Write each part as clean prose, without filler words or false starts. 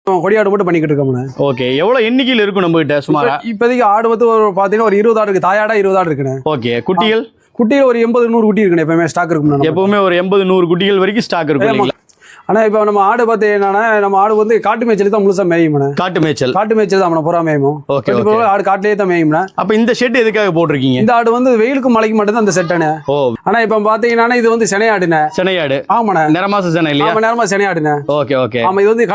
கொடியாடு மட்டும் பண்ணிக்கிட்டு இருக்கோம்ண்ணே. ஓகே, எவ்வளவு எண்ணிக்கையில் இருக்கும் நம்ம கிட்ட சுமாரா? இப்போதைக்கு ஆடு வந்து ஒரு பார்த்தீங்கன்னா ஒரு 20 ஆடு இருக்கு. தாயாடா 20 ஆடு இருக்குண்ணே. ஓகே, குட்டிகள் குட்டியில் ஒரு 80-100 குட்டி இருக்குண்ணே. எப்பவுமே ஸ்டாக் இருக்குண்ணே. எப்பவுமே ஒரு 80-100 குட்டிகள் வரைக்கும் ஸ்டாக் இருக்கும். ஆனா இப்போ நம்ம ஆடு பார்த்தீங்கன்னா நம்ம ஆடு வந்து காட்டு மேய்ச்சல் தான் முழுசா மேயும்ண்ணே. காட்டு மேய்ச்சல் தான் நம்ம புறா மேயும். ஓகே, ஆடு காட்டிலேயே தான் மேயும்ண்ணே. அப்ப இந்த ஷெட் எதுக்காக போட்டிருக்கீங்க? இந்த ஆடு வந்து வெயிலுக்கு மழைக்கு மட்டும் தான் அந்த செட்டனே. ஓ, ஆனா இப்போ பாத்தீங்கன்னா இது வந்து செனையாடுண்ணே. செனையாடு. ஆமாண்ணே, நிறமாச செனை இல்லையா? ஆமா, நிறமா செனையாடுண்ணே. Okay okay. ஆமா, இது வந்து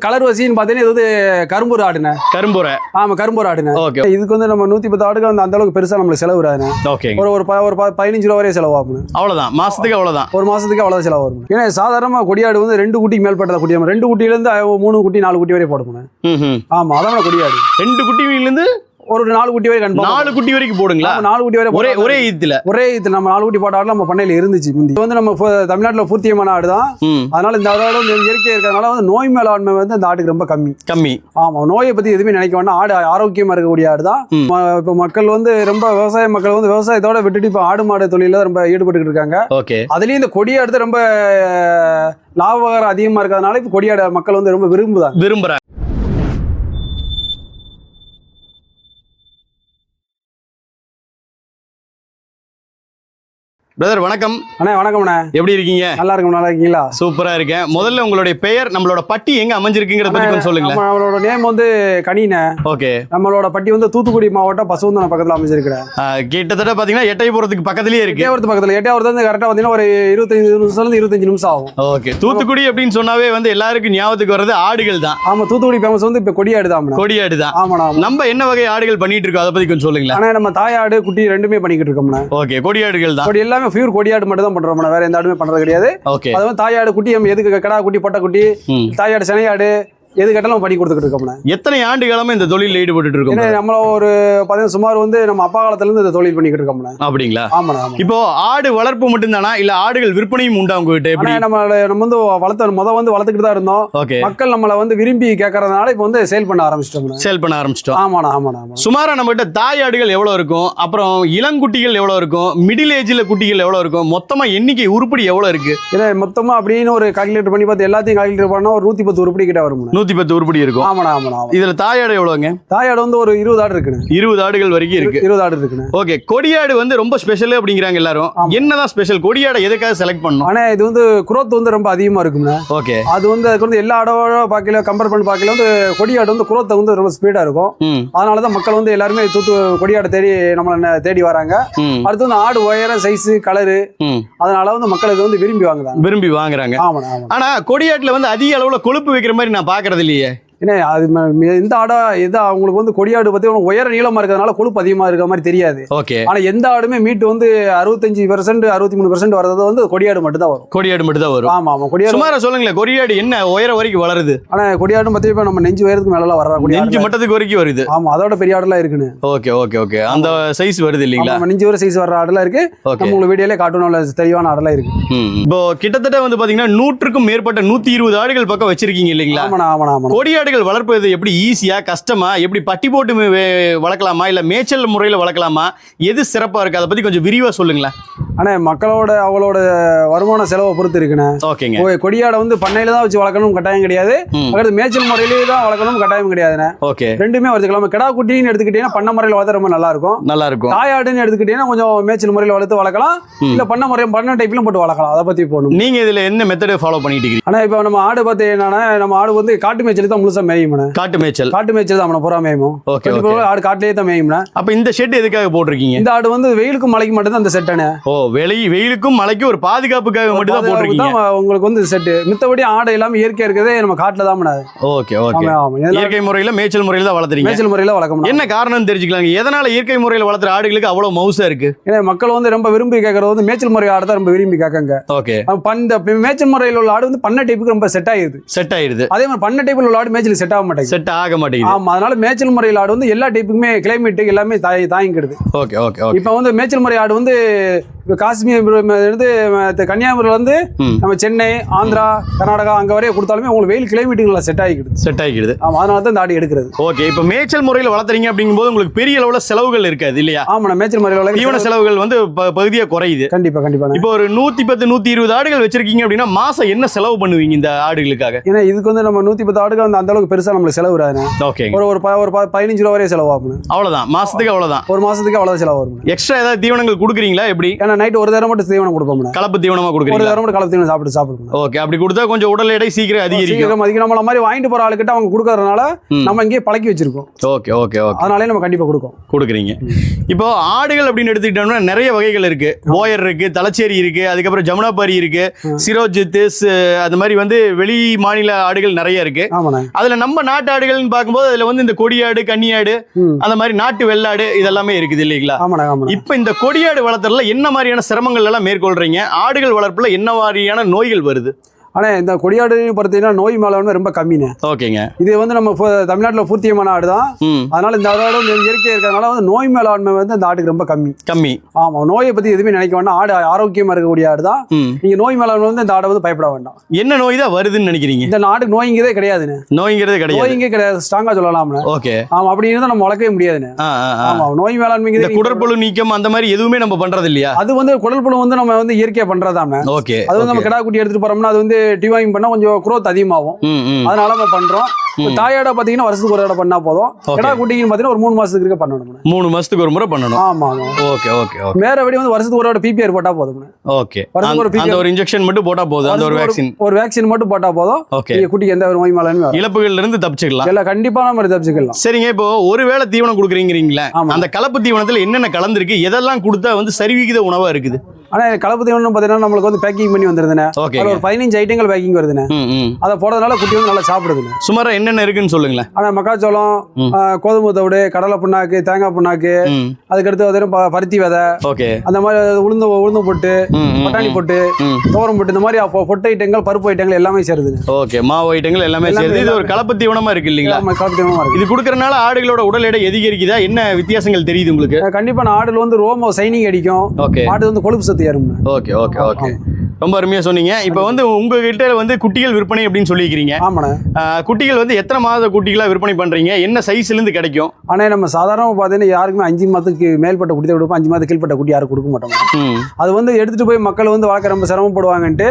கலர் வசின்னு பாத்தீங்கன்னா இது வந்து கரும்பூர் ஆடுண்ணே. கரும்புரை. ஆமா, கரும்பூர் ஆடுண்ணே. ஓகே. இதுக்கு வந்து நம்ம 110 ஆடுக்கு அந்த அளவுக்கு பெருசா நம்மளுக்கு செலவு வராதுண்ணே. ஓகே. ஒரு 15 ரூபா வரையும் செலவாகும். அவ்வளவுதான், மாசத்துக்கு அவ்வளவுதான். ஒரு மாசத்துக்கு அவ்வளவு செலவு வரும். ஏன்னா சாதாரணமா கொடியாடு வந்து 2 குட்டிக்கு மேற்பட்ட குட்டி, 2 குட்டில இருந்து 3 குட்டி 4 குட்டி வரை போடணும். ஆமா, அதான் கொடியாடு. 2 குட்டில இருந்து ஒரு 4 குட்டி வரை கண்டிப்பா. 4 குட்டி வரைக்கும் போடுங்களா? 4 குட்டி வரை ஒரே ஈத்துல நம்ம 4 குட்டி போட்ட ஆடு நம்ம பண்ணையில இருந்துச்சு. இது வந்து நம்ம தமிழ்நாட்டுல பூர்த்தியமான ஆடு தான். அதனால இந்த ஆடு வந்து இயற்கை இருக்கிறதுனால வந்து நோய் மேல ஆண்மை வந்து அந்த ஆட்டுக்கு ரொம்ப கம்மி. ஆமா, நோயை பத்தி எதுவுமே நினைக்க வேண்டாம். ஆடு ஆரோக்கியமா இருக்கக்கூடிய ஆடு தான். இப்ப மக்கள் வந்து ரொம்ப விவசாய மக்கள் வந்து விவசாயத்தோட விட்டுட்டு இப்ப ஆடு மாடு தொழில ரொம்ப ஈடுபட்டு இருக்காங்க. ஓகே. அதுலயும் இந்த கொடியாடு ரொம்ப லாபகரம் அதிகமா இருக்கிறதுனால இப்ப கொடியாடு மக்கள் வந்து ரொம்ப விரும்புறாங்க. பிரதர் வணக்கம். அண்ணா வணக்கம்ண்ணே. எப்படி இருக்கீங்க? நல்லா இருக்கும். நல்லா இருக்கீங்களா? சூப்பரா இருக்கேன். முதல்ல உங்களுடைய பெயர், நம்மளோட பட்டி எங்க அமைஞ்சிருக்குங்கிறத பத்தி கொஞ்சம் சொல்லுங்க. நம்மளோட நேம் வந்து கனிண்ணே. ஓகே. நம்மளோட பட்டி வந்து தூத்துக்குடி மாவட்டம் பசுவந்தனம் பக்கத்துல அமைஞ்சிருக்கிறேன். கிட்டத்தட்ட பாத்தீங்கன்னா எட்டயபுரத்துக்கு பக்கத்துலயே இருக்கு. எட்டயபுரத்து வந்து கரெக்டா பாத்தீங்கன்னா ஒரு 25 நிமிஷம் ஆகும். ஓகே. தூத்துக்குடி அப்படின்னு சொன்னாவே வந்து எல்லாருக்கும் ஞாபகத்துக்கு வர்றது ஆடுகள் தான். ஆமா, தூத்துக்குடி ஃபேமஸ் வந்து இப்ப கொடியாடு தான். கொடியாடு தான். ஆமாண்ணா. நம்ம என்ன வகை ஆடுகள் பண்ணிட்டு இருக்கோம் அதை பத்தி கொஞ்சம் சொல்லுங்களேன். ஆனா நம்ம தாயாடு குட்டி ரெண்டுமே பண்ணிக்கிட்டு இருக்கோம்ண்ணா. ஓகே, கொடியாடுகள் தான். கொடி எல்லாமே பியூர் கொடியாடு மட்டும் தான் பண்றோம். வேற எந்த ஆடுமே பண்றது கிடையாது. ஓகே. அது வந்து தாயாடு குட்டி நம்ம எதுக்கு கடா குட்டி பொட்டை குட்டி தாயாடு செனையாடு எது கேட்டாலும் பண்ணி கொடுத்துட்டு இருக்கோம்னா. எத்தனை ஆண்டு காலமா இந்த தொழில் ஈடுபட்டு இருக்கோம்? நம்மள ஒரு சுமார் வந்து நம்ம அப்பா காலத்துல இருந்து இந்த தொழில் பண்ணிக்கிட்டு இருக்கோம்னா. அப்படிங்களா? ஆமாண்ணா. இப்போ ஆடு வளர்ப்பு மட்டும் தானா இல்ல ஆடுகள் விற்பனையும் உண்டா உங்ககிட்ட? நம்ம வந்து வளர்த்துக்கிட்டு தான் இருந்தோம். மக்கள் நம்மள வந்து விரும்பி கேட்கறதுனால இப்ப வந்து சேல் பண்ண ஆரம்பிச்சிட்டோம். ஆமாண்ணா. சுமாரா நம்ம கிட்ட தாய் ஆடுகள் எவ்வளவு இருக்கும், அப்புறம் இளங்குட்டிகள் எவ்வளவு இருக்கும், மிடில் ஏஜ்ல குட்டிகள் எவ்வளவு இருக்கும், மொத்தமா எண்ணிக்கை உருப்படி எவ்வளவு இருக்கு? இதை மொத்தமா அப்படின்னு ஒரு கால்குலேட் பண்ணி பார்த்து எல்லாத்தையும் கால்குலேட் பண்ணா ஒரு 110 உருப்படி கிட்ட வரும். 110 உருப்படி இருக்கும். ஆமாண்ணா. இதுல தாயாடு எவ்வளவுங்க? தாயாடு வந்து ஒரு 20 ஆடு இருக்குண்ணே. 20 ஆடுகள் வரைக்கும் இருக்கு. 20 ஆடு இருக்குண்ணே. ஓகே. கொடியாடு வந்து ரொம்ப ஸ்பெஷல் அப்படிங்கிறாங்க எல்லாரும். என்னதான் ஸ்பெஷல்? கொடியாடை எதுக்காக செலக்ட் பண்ணணும்? ஆனா இது வந்து குரோத் வந்து ரொம்ப அதிகமா இருக்குண்ணே. ஓகே. அது வந்து எல்லா ஆடோட பார்க்கல கம்பேர் பண்ணி பார்க்கல வந்து கொடியாடு வந்து குரோத் வந்து ரொம்ப ஸ்பீடா இருக்கும். அதனாலதான் மக்கள் வந்து எல்லாருமே கொடியாடு தேடி நம்மள தேடி வராங்க. அடுத்து வந்து ஆடு உயரம் சைஸ் கலரு, அதனால வந்து மக்கள் இது வந்து விரும்பி வாங்குறாங்க. ஆனா கொடியாட்டுல வந்து அதிக அளவுல கொழுப்பு வைக்கிற மாதிரி நான் பாக்குறது இல்லையே. ஏன்னா அது எந்த ஆடா எது அவங்களுக்கு வந்து கொடியாடு பத்தி உயர நீளமா இருக்கிறதுனால கொழுப்பு அதிகமா இருக்கிற மாதிரி தெரியாது. ஓகே. ஆனா எந்த ஆடுமே மீட் வந்து 65% 63% வரது வந்து கொடியாடு மட்டும் தான் வரும். ஆமா. கொடியாடு சுமாரா சொல்லுங்களேன், கொடியாடு என்ன உயரம் வரைக்கும் வளருது? ஆனா கொடியாடு பத்தி இப்ப நம்ம நெஞ்சு உயரத்துக்கு மேல வர்ற நெஞ்சு மட்டத்துக்கு வரைக்கும் வருது. ஆமா, அதோட பெரிய ஆடுலாம் இருக்குன்னு. ஓகே. அந்த சைஸ் வருது இல்லீங்களா? நெஞ்சு வரை சைஸ் வர்ற ஆடுலாம் இருக்கு. நம்ம வீடியோல காட்டணும் தெளிவான ஆடுலாம் இருக்கு. இப்போ கிட்டத்தட்ட வந்து பாத்தீங்கன்னா 100க்கும் மேற்பட்ட 120 ஆடுகள் பக்கம் வச்சிருக்கீங்க இல்லீங்களா? ஆமா. கொடியாடுகள் வளர்ப்பது எப்படி ஈஸியா கஷ்டமா, எப்படி பட்டி போட்டு வளர்க்கலாமா இல்ல மேய்ச்சல் முறையில வளர்க்கலாமா, எது சிறப்பா இருக்கு அதை பத்தி கொஞ்சம் விரிவா சொல்லுங்களேன். ஆனா மக்களோட அவளோட வருமான செலவை பொறுத்து இருக்குண்ணே. ஓகேங்க. கொடியாடை வந்து பண்ணையில தான் வச்சு வளர்க்கணும் கட்டாயம் கிடையாது. மேய்ச்சல் முறையிலேயே தான் வளர்க்கணும் கட்டாயம் கிடையாதுண்ணே. ஓகே. ரெண்டுமே வளர்த்துக்கலாம். கிடா குட்டின்னு எடுத்துக்கிட்டீங்கன்னா பண்ண முறையில் வளர்த்த ரொம்ப நல்லா இருக்கும். தாயாடுன்னு எடுத்துக்கிட்டீங்கன்னா கொஞ்சம் மேய்ச்சல் முறையில் வளர்த்து வளர்க்கலாம். இல்ல பண்ண டைப்லயும் போட்டு வளர்க்கலாம். அதை பத்தி போகணும். நீங்க இதுல என்ன மெத்தட் ஃபாலோ பண்ணிட்டு இருக்கீங்க? ஆனா இப்ப நம்ம ஆடு பார்த்தீங்கன்னா நம்ம ஆடு வந்து காட்டு மேய்ச்சல் தான் முழுசா மேயும். காட்டு மேய்ச்சல் தான் நம்ம புறா மேயும். ஆடு காட்டிலேயே தான் மேயும். அப்ப இந்த ஷெட் எதுக்காக போட்டிருக்கீங்க? இந்த ஆடு வந்து வெயிலுக்கும் மழைக்கு மட்டும் தான் இந்த செட்டனே. வெயிலுக்கும் மழைக்கும் ஒரு பாதுகாப்புக்காக மட்டும் தான் போட்டிருக்கீங்க. உங்களுக்கு வந்து செட் மித்தபடி ஆடு எல்லாம் இயற்கை இருக்கிறதே நம்ம காட்டுல தான். ஓகே. இயற்கை முறையில மேய்ச்சல் முறையில தான் வளர்த்துறீங்க. மேய்ச்சல் முறையில வளர்க்கணும். என்ன காரணம் தெரிஞ்சுக்கலாம்? எதனால இயற்கை முறையில வளர்த்துற ஆடுகளுக்கு அவ்வளவு மவுசா இருக்கு? ஏன்னா மக்கள் வந்து ரொம்ப விரும்பி கேட்கறது வந்து மேய்ச்சல் முறை ஆடு தான் ரொம்ப விரும்பி கேட்காங்க. ஓகே. மேய்ச்சல் முறையில் உள்ள ஆடு வந்து பண்ண டைப்புக்கு ரொம்ப செட் ஆயிருது. அதே மாதிரி பண்ண டைப்ல உள்ள ஆடு மேய்ச்சல் செட் ஆக மாட்டேங்குது. ஆமா, அதனால மேய்ச்சல் முறையில் ஆடு வந்து எல்லா டைப்புக்குமே கிளைமேட்டுக்கு எல்லாமே தாங்கிக்கிடுது. ஓகே. இப்ப வந்து மேய்ச்சல் முறை ஆடு வந்து இப்போ காஷ்மீர் இருந்து கன்னியாகுமரியில வந்து நம்ம சென்னை, ஆந்திரா, கர்நாடகா அங்க வரைய கொடுத்தாலுமே உங்களுக்கு வெயில் கிளைமேட்டுகளை செட் ஆகிக்கிடுது. ஆமா, அதனால தான் இந்த ஆடு எடுக்கிறது. ஓகே, இப்போ மேய்ச்சல் முறையில் வளர்த்துறீங்க அப்படிங்கும்போது உங்களுக்கு பெரிய அளவுல செலவுகள் இருக்காது இல்லையா? ஆமா, மேய்ச்சல் முறையில் தீவன செலவுகள் வந்து பகுதியா குறையுது. கண்டிப்பா. இப்போ ஒரு 110 120 ஆடுகள் வச்சிருக்கீங்க அப்படின்னா மாசம் என்ன செலவு பண்ணுவீங்க இந்த ஆடுகளுக்காக? ஏன்னா இதுக்கு வந்து நம்ம 110 ஆடுகள் வந்து அந்த அளவுக்கு பெருசா நம்மளுக்கு செலவு வராது. ஓகே, ஒரு 15 ரூபா வரைய செலவாகும். அவ்வளவுதான், மாசத்துக்கு அவ்வளவுதான். ஒரு மாசத்துக்கு அவ்வளவு செலவு வரும். எக்ஸ்ட்ரா ஏதாவது தீவனங்கள் கொடுக்குறீங்களா எப்படி? ஏன்னா நைட் ஒரு தடவை மட்டும் தீவனம் கொடுப்போம். கலப்பு தீவனமா கொடுக்குறீங்க? ஒரு தடவை மட்டும் கலப்பு தீவனம் சாப்பிடுவோம். ஓகே, அப்படி கொடுத்தா கொஞ்சம் உடல் எடை சீக்கிரம் அதிகரிக்கும். நம்மள மாதிரி வாங்கிட்டு போற ஆளுக்கிட்ட அவங்க கொடுக்கறதுனால நம்ம இங்கே பழக்கி வச்சிருக்கோம். ஓகே ஓகே ஓகே, அதனாலே நம்ம கண்டிப்பா கொடுக்குறீங்க. இப்போ ஆடுகள் அப்படின்னு எடுத்துக்கிட்டோம்னா நிறைய வகைகள் இருக்கு. போயர் இருக்கு, தலச்சேரி இருக்கு, அதுக்கப்புறம் ஜமுனாபாரி இருக்கு, சிரோஜித், அந்த மாதிரி வந்து வெளி மாநில ஆடுகள் நிறைய இருக்கு. அதுல நம்ம நாட்டு ஆடுகள்னு பார்க்கும்போது அதுல வந்து இந்த கொடியாடு, கன்னியாடு, அந்த மாதிரி நாட்டு வெள்ளாடு இதெல்லாமே இருக்குது இல்லைங்களா? இப்ப இந்த கொடியாடு வளர்த்தறதுல என்ன மாதிரியான சிரமங்கள் எல்லாம் மேற்கொள்றீங்க? ஆடுகள் வளர்ப்புல என்ன மாதிரியான நோய்கள் வருது? ஆனால் இந்த கொடியாடு பார்த்தீங்கன்னா நோய் மேலாண்மை ரொம்ப கம்மிங்க. ஓகேங்க, இது வந்து நம்ம தமிழ்நாட்டில் பூர்த்தியமான ஆடு தான். அதனால இந்த ஆடோட வந்து இயற்கையாக இருக்கிறதுனால வந்து நோய் மேலாண்மை வந்து இந்த ஆட்டுக்கு ரொம்ப கம்மி. ஆமாம், நோயை பற்றி எதுவுமே நினைக்க வேண்டாம். ஆடு ஆரோக்கியமாக இருக்கக்கூடிய ஆடு தான். நீங்கள் நோய் மேலாண்மை வந்து இந்த ஆடை வந்து பயப்பட வேண்டாம். என்ன நோய் தான் வருதுன்னு நினைக்கிறீங்க? இந்த ஆட்டுக்கு நோய்ங்கிறதே கிடையாதுன்னு. நோய்ங்கே கிடையாது, ஸ்ட்ராங்காக சொல்லலாம்னு. ஓகே, ஆமாம், அப்படி இருந்தால் நம்ம வளர்க்கவே முடியாதுன்னு. ஆமாம், நோய் மேலாண்மை குடற்புழு நீக்கம் அந்த மாதிரி எதுவுமே நம்ம பண்றது இல்லையா? அது வந்து குடற்புழு வந்து நம்ம வந்து இயற்கையாக பண்றதாம. ஓகே, அது வந்து நம்ம கிடா குட்டி எடுத்துட்டு போறோம்னா அது வந்து டிவாயிங் பண்ணா கொஞ்சம் growth அதிகமாகும். அதனால நம்ம பண்றோம். தாயாட பாத்தீங்கன்னா வருஷத்துக்கு ஒரு தடவை பண்ணா போதும். கிடா குட்டிக்கு பாத்தீங்கன்னா ஒரு 3 மாசத்துக்கு இருக்க பண்ணணும். 3 மாசத்துக்கு ஒரு முறை பண்ணணும். ஆமா. Okay okay okay. மேரபடி வந்து வருஷத்துக்கு ஒரு தடவை பிபிஆர் போட்டா போதும். ஓகே, அந்த ஒரு இன்ஜெக்ஷன் மட்டும் போட்டா போதும். அந்த ஒரு வேக்சின் மட்டும் போட்டா போதும். குட்டிக்கு எந்த ஒரு நோய் மேலும் இழப்புகள்ல இருந்து தப்பிச்சுக்கலாம். இல்ல கண்டிப்பா நம்ம தப்பிச்சுக்கலாம். சரிங்க, இப்போ ஒருவேளை தீவனம் கொடுக்குறீங்களா, அந்த கலப்பு தீவனத்துல என்னென்ன கலந்துருக்கு, எதெல்லாம் கொடுத்தா வந்து சரிவிகித உணவா இருக்குது? ஆனா கலப்பு தீவனம் பாத்தீங்கன்னா நம்மளுக்கு வந்து பேக்கிங் பண்ணி வந்துருதுண்ணே. ஒரு 15 ஐட்டங்கள் பேக்கிங் வருதுண்ணே. அதை போடுறதுனால குட்டி வந்து நல்லா சாப்பிடுதுண்ணே. சுமாரா என்னென்ன இருக்குன்னு சொல்லுங்களேன். ஆனா மக்காச்சோளம், கோதுமை தவிடு, கடலை புண்ணாக்கு, தேங்காய் புண்ணாக்கு, அதுக்கடுத்து பார்த்தீங்கன்னா பருத்தி விதை, அந்த மாதிரி உளுந்து பொட்டு, பட்டாணி பொட்டு, தோரம் பொட்டு, இந்த மாதிரி பொட்டு ஐட்டங்கள், பருப்பு ஐட்டங்கள் எல்லாமே சேருது. ஓகே, மாவு ஐட்டங்கள் எல்லாமே சேருது. இது ஒரு கலப்பு தீவனமா இருக்கு இல்லீங்களா? கலப்பு தீவனமா இருக்கு. இது கொடுக்கறதுனால ஆடுகளோட உடல் எடை அதிகரிக்குதா? என்ன வித்தியாசங்கள் தெரியுது உங்களுக்கு? கண்டிப்பா ஆடுல வந்து ரோமோ சைனிங் அடிக்கும். ஆடு வந்து கொழுப்பு சத்து ஏறும். ஓகே ஓகே ஓகே, ரொம்ப அருமையா சொன்னீங்க. இப்போ வந்து உங்ககிட்ட வந்து குட்டிகள் விற்பனை அப்படின்னு சொல்லிக்கிறீங்க. ஆமாண்ணே. குட்டிகள் வந்து எத்தனை மாத குட்டிகளா விற்பனை பண்றீங்க? என்ன சைஸ்ல இருந்து கிடைக்கும்? ஆனா நம்ம சாதாரணமா பாத்தீங்கன்னா யாருக்குமே 5 மாதத்துக்கு மேல்பட்ட குட்டி கொடுப்போம். 5 மாதத்துக்கு கீழ்பட்ட குட்டி யாரும் கொடுக்க மாட்டோம். அது வந்து எடுத்துட்டு போய் மக்கள் வந்து வளர்க்க ரொம்ப சிரமப்படுவாங்கன்ட்டு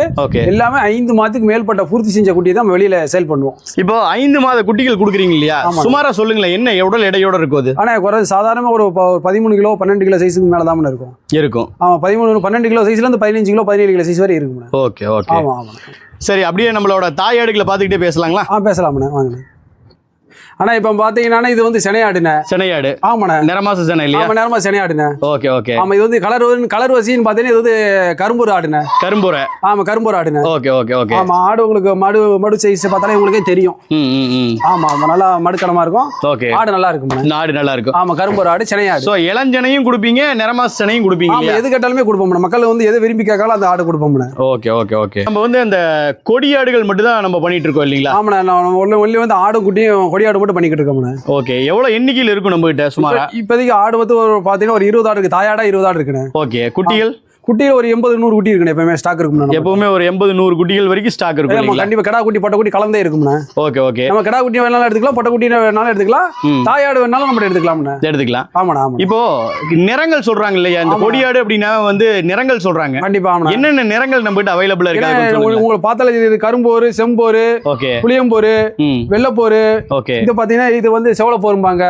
எல்லாமே 5 மாதத்துக்கு மேல்பட்ட பூர்த்தி செஞ்ச குட்டியை தான் வெளியில சேல் பண்ணுவோம். இப்போ 5 மாத குட்டிகள் கொடுக்குறீங்க இல்லையா? சுமாரா சொல்லுங்களேன், என்ன உடல் எடையோட இருக்கும் அது? ஆனா குறைஞ்ச சாதாரணமா ஒரு 13 கிலோ 12 கிலோ சைஸுக்கு மேல தான் இருக்கும். ஆமா, 12 கிலோ சைஸ்ல இருந்து 15 கிலோ 17 கிலோ சைஸ் வரை இருக்கும். ஓகே ஓகே, ஆமா ஆமா. சரி, அப்படியே நம்மளோட தாய் ஆடுகளை பார்த்துக்கிட்டே பேசலாங்களா? பேசலாம்ண்ணே, வாங்க. ஆனா இப்ப பாத்தீங்கன்னா இது வந்து செனையாடுண்ணே. செனையாடு. ஆமாண்ணே, நிறமாச செனை இல்லையா? ஆமா, நிறமாச செனையாடுண்ணே. Okay okay. ஆமா, இது வந்து கலர் வசின்னு பாத்தீங்கன்னா இது வந்து கரும்பூர் ஆடுண்ணே. கரும்பூரை. ஆமா, கரும்பூர் ஆடுண்ணே. Okay okay okay. ஆமா, ஆடு உங்களுக்கு மடு சைஸ் பார்த்தாலே உங்களுக்கே தெரியும். ஆமா ஆமா, நல்லா மடுக்கணமா இருக்கும். ஓகே, ஆடு நல்லா இருக்கும். ஆடு நல்லா இருக்கும். ஆமா, கரும்பூர் ஆடு, செனையாடு. சோ இளஞ்சனையும் கொடுப்பீங்க, நிறமாச செனையும் கொடுப்பீங்க. ஆமா, எது கேட்டாலுமே கொடுப்போம். மக்கள் வந்து எதை விரும்பி கேட்காலும் அந்த ஆடு கொடுப்போம். Okay okay okay. நம்ம வந்து அந்த கொடியாடுகள் மட்டும் தான் நம்ம பண்ணிட்டு இருக்கோம் இல்லீங்களா? ஆமாண்ணே, ஒல்லி வந்து ஆடும் குட்டியும் கொடியாடு மட்டும் பண்ணிக்கிட்டு இருக்கோம். ஓகே, எவ்வளவு எண்ணிக்கையில் இருக்கும் நம்ம கிட்ட சுமாரா? இப்போதைக்கு ஆடு வந்து பாத்தீங்கன்னா ஒரு 20 ஆடு இருக்கு. தாயாடா 20 ஆடு இருக்குண்ணே. ஓகே, குட்டிகள் குட்டியில் ஒரு 80-100 குட்டி இருக்குண்ணே. எப்பவுமே ஸ்டாக் இருக்கும். எப்பவுமே ஒரு 80-100 குட்டிகள் வரைக்கும் ஸ்டாக் இருக்கும். கண்டிப்பா கடா குட்டி பட்ட குட்டி கலந்தே இருக்கும்ண்ணே. Okay okay. நம்ம கடா குட்டி வேணாலும் எடுத்துக்கலாம், பட்ட குட்டி வேணாலும் எடுத்துக்கலாம், தாயாடு வேணாலும் நம்ம எடுத்துக்கலாம். ஆமாண்ணா. ஆமா, இப்போ நிறங்கள் சொல்றாங்க இல்லையா இந்த கொடியாடு அப்படின்னா வந்து நிறங்கள் சொல்றாங்க. கண்டிப்பா. ஆமா, என்னென்ன நிறங்கள் நம்ம கிட்ட அவைலபிளா இருக்கு? உங்களுக்கு பார்த்தால கரும்போரு, செம்போரு, ஓகே, புளியம்போரு, வெள்ளப்போரு. ஓகே, இது பாத்தீங்கன்னா இது வந்து செவல போரும்பாங்க.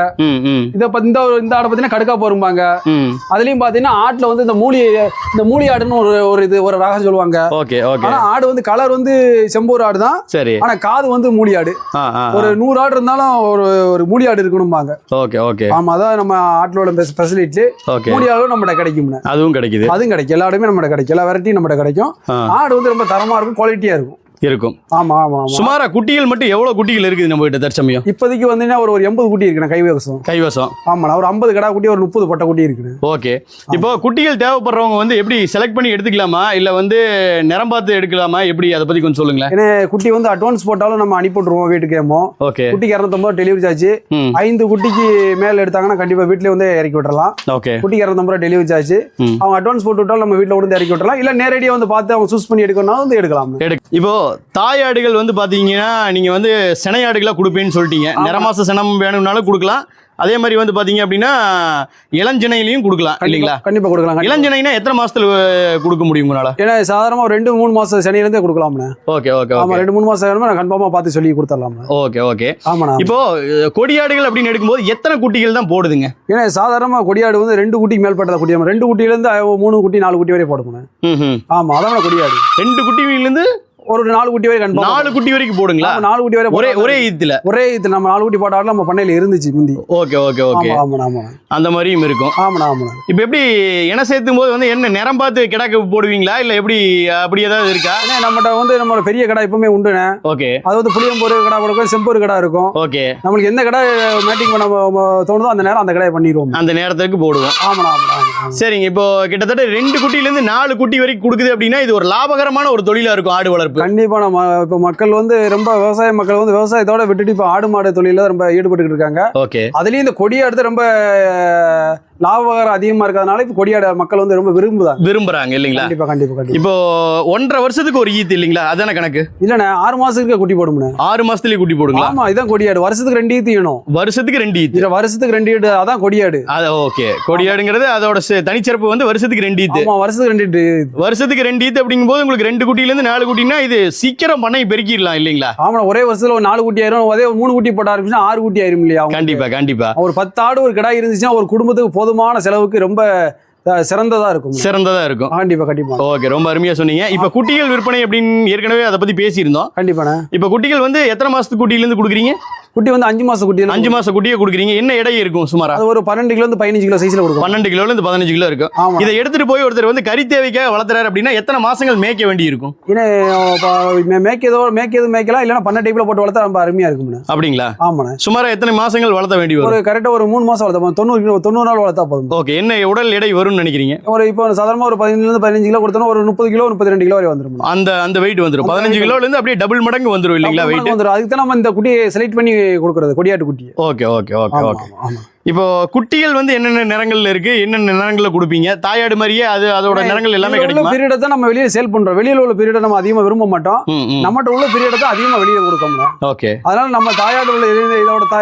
இந்த ஆடை பாத்தீங்கன்னா கடுக்கா போரும்பாங்க. அதுலயும் பாத்தீங்கன்னா ஆட்டுல வந்து இந்த மூலி ஆடுன்னு ஒரு ரகம் சொல்லுவாங்க. Okay okay. ஆனா ஆடு வந்து கலர் வந்து செம்போர் ஆடு தான். சரி. ஆனா காது வந்து மூலி ஆடு. ஒரு 100 ஆடு இருந்தாலும் ஒரு மூலி ஆடு இருக்கணும்பாங்க. Okay okay. ஆமா, அதான் நம்ம ஆட்டோட ஸ்பெஷலிட்டி. மூலி ஆடும் நம்மகிட்ட கிடைக்கும். அதுவும் கிடைக்கும். எல்லா ஆடுமே நம்மகிட்ட கிடைக்கும். எல்லா வெரைட்டியும் நம்மகிட்ட கிடைக்கும். ஆடு வந்து ரொம்ப தரமா இருக்கும், குவாலிட்டியா இருக்கும். இருக்கும். ஆமா ஆமா ஆமா. சுமாரா குட்டிகள் மட்டும் எவ்வளவு குட்டிகள் இருக்குது நம்ம கிட்ட தற்சமயம்? இப்போதைக்கு வந்து ஒரு 80 குட்டி இருக்குண்ணே கைவசம். ஆமாண்ணா, ஒரு 50 கடா குட்டி, ஒரு 30 பட்டை குட்டி இருக்குண்ணே. ஓகே. இப்போ குட்டிகள் தேவைப்படுறவங்க வந்து எப்படி செலக்ட் பண்ணி எடுத்துக்கலாமா, இல்ல வந்து நிறம் பார்த்து எடுக்கலாமா, எப்படி அதை பத்தி கொஞ்சம் சொல்லுங்களேன். ஏன்னா குட்டி வந்து அட்வான்ஸ் போட்டாலும் நம்ம அனுப்பிவிட்டுருவோம் வீட்டுக்கேமோ. ஓகே. குட்டிக்கு 250 டெலிவரி சார்ஜ். 5 குட்டிக்கு மேல எடுத்தாங்கன்னா கண்டிப்பா வீட்லயே வந்து இறக்கி விட்டுறலாம். ஓகே. குட்டிக்கு 250 டெலிவரி சார்ஜ். அவங்க அட்வான்ஸ் போட்டு விட்டாலும் நம்ம வீட்டுல வந்து இறக்கி விட்டுறலாம். இல்ல நேரடியா வந்து பார்த்து அவங்க சூஸ் பண்ணி எடுக்கணும்னா வந்து எடுக்கலாம். இப்போ தாயாடுகள் வந்து பாத்தீங்கன்னா நீங்க வந்து சினையாடுகளா கொடுப்பேன்னு சொல்லிட்டீங்க. நிறமாச சினம் வேணும்னாலும் கொடுக்கலாம். அதே மாதிரி வந்து பாத்தீங்க அப்படின்னா இளஞ்சினையிலையும் கொடுக்கலாம் இல்லைங்களா? கண்டிப்பா கொடுக்கலாம். இளஞ்சினைனா எத்தனை மாசத்துல கொடுக்க முடியும் உங்களால? ஏன்னா சாதாரணமா 2-3 மாசம் சனியிலிருந்தே கொடுக்கலாம்ண்ணே. Okay okay. ஆமா, 2-3 மாசம் நான் கன்ஃபார்மா பார்த்து சொல்லி கொடுத்துடலாம். Okay okay. ஆமாண்ணா. இப்போ கொடியாடுகள் அப்படின்னு எடுக்கும்போது எத்தனை குட்டிகள் தான் போடுதுங்க? ஏன்னா சாதாரணமா கொடியாடு வந்து 2 குட்டிக்கு மேற்பட்ட குட்டி, 2 குட்டியில இருந்து 3 குட்டி 4 குட்டி வரை போடுங்க. ஆமா, அதான் கொடியாடு. 2 குட்டியிலிருந்து ஒரு 4 குட்டி வரை கன்ஃபார்ம். 4 குட்டி வரைக்கும் போடுங்களா? 4 குட்டி வரை ஒரே ஈத்துல நம்ம 4 குட்டி போட்ட ஆடு நம்ம பண்ணையில இருந்துச்சு முந்தி. Okay okay okay. ஆமா ஆமா. அந்த மாதிரியும் இருக்கும். ஆமாண்ணா ஆமாண்ணா. இப்போ எப்படி என சேர்த்தும் போது வந்து என்ன நிறம் பார்த்து கிடாக்கு போடுவீங்களா, இல்ல எப்படி அப்படி ஏதாவது இருக்கா? நம்மகிட்ட வந்து நம்ம பெரிய கடை எப்பவுமே உண்டுண்ணே. ஓகே. அது வந்து புளியம்போரு கடை இருக்கும், செம்பூர் கடை இருக்கும். ஓகே. நம்மளுக்கு எந்த கடை மேட்டிங் பண்ண தோணுதோ அந்த நேரம் அந்த கடையை பண்ணிடுவோம். அந்த நேரத்துக்கு போடுவோம். ஆமாண்ணா ஆமாண்ணா. சரிங்க. இப்போ கிட்டத்தட்ட 2 குட்டில இருந்து 4 குட்டி வரைக்கும் கொடுக்குது அப்படின்னா இது ஒரு லாபகரமான ஒரு தொழிலா இருக்கும் ஆடு வளர்ப்பு. கண்டிப்பா. நம்ம இப்போ மக்கள் வந்து ரொம்ப விவசாய மக்கள் வந்து விவசாயத்தோட விட்டுட்டு இப்போ ஆடு மாடு தொழில ரொம்ப ஈடுபட்டு இருக்காங்க. ஓகே. அதுலயும் இந்த கொடியாடு ரொம்ப லாபகரம் அதிகமா இருக்கிறதுனால இப்போ கொடியாடு மக்கள் வந்து ரொம்ப விரும்புறாங்க இல்லைங்களா? கண்டிப்பா கண்டிப்பா. இப்போ 1.5 வருஷத்துக்கு ஒரு ஈத்து இல்லைங்களா? அதான கணக்கு? இல்லண்ணே, 6 மாசத்துக்கு குட்டி போடும்ண்ணே. 6 மாசத்துலயே குட்டி போடுங்களா? ஆமா, இதான் கொடியாடு. வருஷத்துக்கு 2 ஈத்து வேணும். வருஷத்துக்கு 2 ஈத்து. வருஷத்துக்கு 2 ஈத்து, அதான் கொடியாடு. ஓகே. கொடியாடுங்கிறது அதோட தனிச்சிறப்பு வந்து வருஷத்துக்கு 2 ஈத்து. ஆமா, வருஷத்துக்கு 2 ஈத்து. வருஷத்துக்கு 2 ஈத்து அப்படிங்கும்போது உங்களுக்கு 2 குட்டில இருந்து 4 குட்டினா இது சீக்கிரம் பண்ணை பெருக்கிடலாம் இல்லைங்களா? ஆமா, ஒரே வருஷத்துல ஒரு 4 குட்டி ஆயிரும். அதே 3 குட்டி போட்ட ஆரம்பிச்சுன்னா 6 குட்டி ஆயிரும் இல்லையா? கண்டிப்பா கண்டிப்பா. ஒரு 10 ஆடு ஒரு கிடா இருந்துச்சுன்னா ஒரு குடும்பத்துக்கு போதுமான செலவுக்கு ரொம்ப சிறந்ததா இருக்கும். கண்டிப்பா கண்டிப்பா. ஓகே, ரொம்ப அருமையா சொன்னீங்க. இப்ப குட்டிகள் விற்பனை அப்படின்னு ஏற்கனவே அதை பத்தி பேசியிருந்தோம். கண்டிப்பா. இப்ப குட்டிகள் வந்து எத்தனை மாசத்துக்கு குட்டியில இருந்து கொடுக்குறீங்க? குட்டி வந்து 5 மாசம் குட்டி. 5 மாசம் குட்டியை கொடுக்குறீங்க. என்ன எடை இருக்கும் சுமாரா? அது ஒரு 12 கிலோ இருந்து 15 கிலோ சைஸ்ல கொடுக்கும். 12 கிலோல இருந்து 15 கிலோ இருக்கும். இதை எடுத்துட்டு போய் ஒருத்தர் வந்து கறி தேவைக்காக வளர்த்துறாரு அப்படின்னா எத்தனை மாசங்கள் மேய்க்க வேண்டி இருக்கும்? மேய்க்கலாம், இல்லைன்னா பண்ண டைப்ல போட்டு வளர்த்தா ரொம்ப அருமையா இருக்கும். அப்படிங்களா? ஆமாண்ணே. சுமாரா எத்தனை மாசங்கள் வளர்த்த வேண்டி வரும்? கரெக்டா ஒரு 3 மாசம் வளர்த்தா 90 நாள் வளர்த்தா போதும். ஓகே. என்ன உடல் எடை வரும்னு நினைக்கிறீங்க? இப்போ சாதாரணமா ஒரு 15 இருந்து 15 கிலோ கொடுத்தோம்னா ஒரு 30 கிலோ 32 கிலோ வரை வந்துரும். அந்த வெயிட் வந்துரும். 15 கிலோல இருந்து அப்படியே டபுள் மடங்கு வந்துரும் இல்லைங்களா வெயிட்? அதுக்கு தான் நம்ம இந்த குட்டியை செலக்ட் பண்ணி கொடுக்கறது, கொடியாட்டு குட்டி. Okay okay okay okay. இப்போ குட்டிகள் வந்து என்னென்ன நிறங்கள்ல இருக்கு, என்னென்ன நிறங்கள்ல கொடுப்பீங்க? தாயாடு மாதிரியே அதோட நிறங்கள் எல்லாமே கிடைக்குமா? பீரியட தான் நம்ம வெளியே சேல் பண்றோம். வெளியில உள்ள பீரியட நம்ம அதிகமா விரும்ப மாட்டோம். நம்மகிட்ட உள்ள பீரியட தான் அதிகமா வெளியே கொடுக்கணும். ஓகே. அதனால நம்ம தாயாடு உள்ள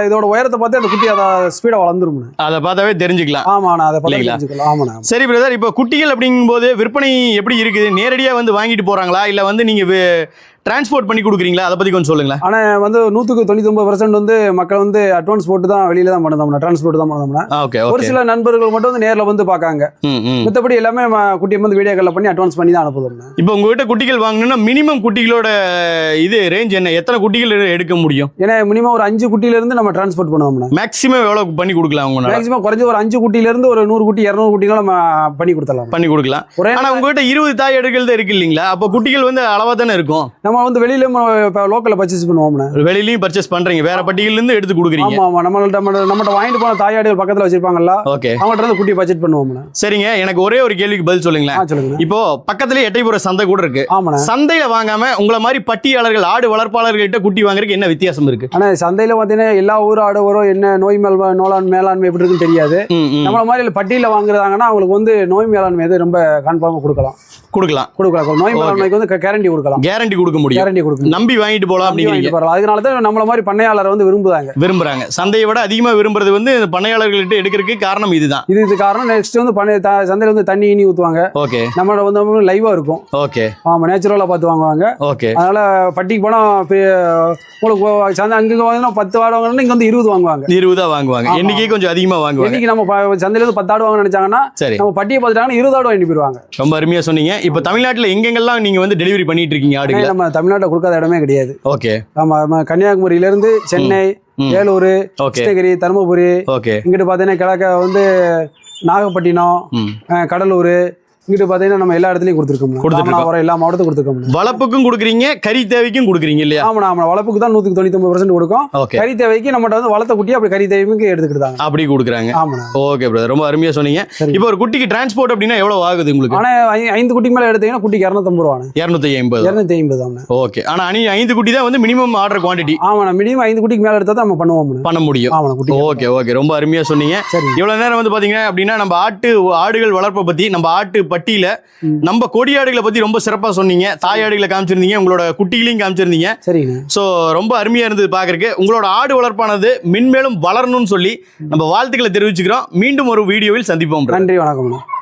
இதோட உயரத்தை பார்த்து அந்த குட்டி அதை ஸ்பீடா வளர்ந்துரும். அதை பார்த்தாவே தெரிஞ்சுக்கலாம். ஆமாண்ணா, அதை தெரிஞ்சுக்கலாம். ஆமாண்ணா. சரி பிரதர், இப்போ குட்டிகள் அப்படிங்கும் போது விற்பனை எப்படி இருக்குது? நேரடியா வந்து வாங்கிட்டு போறாங்களா, இல்ல வந்து நீங்க டிரான்ஸ்போர்ட் பண்ணி கொடுக்குறீங்களா? அதை பத்தி கொஞ்சம் சொல்லுங்களேன். ஆனா வந்து 99% வந்து மக்கள் வந்து அட்வான்ஸ் போட்டு தான் வெளியில தான் பண்ணோம்னா, டிரான்ஸ்போர்ட் தான் பண்ணோம்னா. ஒரு சில நண்பர்கள் மட்டும் வந்து நேர்ல வந்து பாக்காங்க. மத்தபடி எல்லாமே குட்டி வந்து வீடியோ கால் பண்ணி அட்வான்ஸ் பண்ணி தான் அனுப்புறோம். இப்போ உங்ககிட்ட குட்டிகள் வாங்கணும்னா மினிமம் குட்டிகளோட இது ரேஞ்ச் என்ன? எத்தனை குட்டிகள் எடுக்க முடியும்? ஏன்னா மினிமம் ஒரு 5 குட்டில இருந்து நம்ம டிரான்ஸ்போர்ட் பண்ணுவோம்னா மேக்ஸிமம் எவ்வளவு பண்ணி கொடுக்கலாம்? உங்க மேக்ஸிமம் குறைஞ்ச ஒரு 5 குட்டில இருந்து ஒரு 100 குட்டி 200 குட்டிகள் நம்ம பண்ணி கொடுக்கலாம். ஆனா உங்ககிட்ட 20 தாயாடுகள் தான் இருக்கு இல்லீங்களா? அப்ப குட்டிகள் வந்து அளவா தானே இருக்கும். நம்ம வந்து வெளியில லோக்கல்ல பர்ச்சேஸ் பண்ணுவோம்னா. வெளியிலயும் பர்ச்சேஸ் பண்றீங்க, வேற பட்டியல்ல இருந்து எடுத்து கொடுக்குறீங்க. ஆமா ஆமா. நம்மட்ட வாங்கிட்டு போன தாயாடுகள் பக்கத்துல வச்சிருப்பாங்கல்ல, ஓகே, அவங்கட்ட இருந்து குட்டி பட்ஜெட் பண்ணுவோம்னா. சரிங்க, எனக்கு ஒரே ஒரு கேள்விக்கு பதில் சொல்லுங்களேன். சொல்லுங்க. இப்போ பக்கத்துல எட்டைபுர சந்தை கூட இருக்கு. ஆமாண்ணா. சந்தையில வாங்காம உங்களை மாதிரி பட்டியாளர்கள் ஆடு வளர்ப்பாளர்கள்ட்ட குட்டி வாங்குறதுக்கு என்ன வித்தியாசம் இருக்கு? ஆனா சந்தையில பாத்தீங்கன்னா எல்லா ஊர் ஆடு வரும், என்ன நோய் மேலாண்மை எப்படி இருக்குன்னு தெரியாது. நம்மள மாதிரி பட்டியல வாங்குறாங்கன்னா அவங்களுக்கு வந்து நோய் மேலாண்மை எது ரொம்ப கன்ஃபார்மா கொடுக்கலாம். நோய் மேலாண்மைக்கு வந்து கேரண்டி கொடுக்க முடியும். நம்பி வாங்கிட்டு போலாம் அப்படிங்கிறீங்க. அதனால தான் நம்மள மாதிரி பண்ணையாளர் வந்து விரும்புறாங்க. சந்தையை விட அதிகமா விரும்புறது வந்து பண்ணையாளர்கள்ட்ட எடுக்கிறதுக்கு காரணம் இதுதான். இது காரணம். நெக்ஸ்ட் வந்து சந்தையில வந்து தண்ணி இனி ஊத்துவாங்க. ஓகே. நம்மளோட வந்து லைவா இருக்கும். ஓகே. ஆமா, நேச்சுரலா பார்த்து வாங்குவாங்க. ஓகே. அதனால பட்டிக்கு போனா உங்களுக்கு சந்தை அங்க வாங்கினா 10 ஆடு வாங்கினா இங்க வந்து 20 வாங்குவாங்க. 20 வாங்குவாங்க. எண்ணிக்கை கொஞ்சம் அதிகமா வாங்குவாங்க. இன்னைக்கு நம்ம சந்தையில இருந்து 10 ஆடு வாங்க நினைச்சாங்கன்னா நம்ம பட்டியை பார்த்துட்டாங்கன்னா 20 ஆடு வாங்கி போயிருவாங்க. ரொம்ப அருமையா சொன்னீங்க. இப்ப தமிழ்நாட்டுல எங்கெங்கெல்லாம் நீங்க வந்து டெலிவரி பண்ணிட்டு இருக்கீங்க ஆடுகள்? நம்ம தமிழ்நாட்டுல கொடுக்காத இடமே கிடையாது. ஓகே. ஆமா, கன்னியாகுமரியில இருந்து சென்னை, வேலூர், கிருஷ்ணகிரி, தருமபுரி, இங்கிட்டு பாத்தீங்கன்னா கிழக்க வந்து நாகப்பட்டினம், கடலூர், இங்கிட்டு பாத்தீங்கன்னா நம்ம எல்லா இடத்துலயும் கொடுத்துருக்கோம், எல்லா மாவட்டத்துக்கும் கொடுத்துருக்கோம். வளர்ப்புக்கும் கொடுக்குறீங்க, கறி தேவைக்கும் கொடுக்குறீங்க இல்லையா? ஆமா வளர்ப்புக்கு தான் 199% கொடுக்கும். கறி தேவைக்கு நம்மகிட்ட வந்து வளர்த்த குட்டி அப்படி கறி தேவைக்கு எடுத்துக்கிட்டாங்க, அப்படி கொடுக்குறாங்க. ஓகே பிரதர், ரொம்ப அருமையா சொன்னீங்க. இப்போ ஒரு குட்டிக்கு டிரான்ஸ்போர்ட் அப்படின்னா எவ்வளவு ஆகுது உங்களுக்கு? ஆனா 5 குட்டிக்கு மேல எடுத்தீங்கன்னா குட்டிக்கு 250 ரூபா. 250. ஓகே. ஆனா 5 குட்டி தான் வந்து மினிமம் ஆர்டர் குவாண்டிட்டி. ஆமா, மினிமம் 5 குட்டிக்கு மேல எடுத்தா தான் நம்ம பண்ண முடியும். ஓகே, ரொம்ப அருமையா சொன்னீங்க. இவ்வளவு நேரம் வந்து பாத்தீங்க அப்படின்னா நம்ம ஆடுகள் வளர்ப்பை பத்தி, நம்ம ஆட்டு பட்டியில நம்ம கொடி ஆடுகளை பத்தி ரொம்ப சிறப்பா சொன்னீங்க. தாய் ஆடுகளை காமிச்சிருந்தீங்க, உங்களோட குட்டிகளையும் காமிச்சிருந்தீங்க. சரிங்க. சோ ரொம்ப அருமையா இருந்தது பாக்குறதுக்கு. உங்களோட ஆடு வளர்ப்பானது மென்மேலும் வளரணும்னு சொல்லி நம்ம வாழ்த்துக்களை தெரிவிச்சுக்கிறோம். மீண்டும் ஒரு வீடியோவில் சந்திப்போம். நன்றி, வணக்கம்.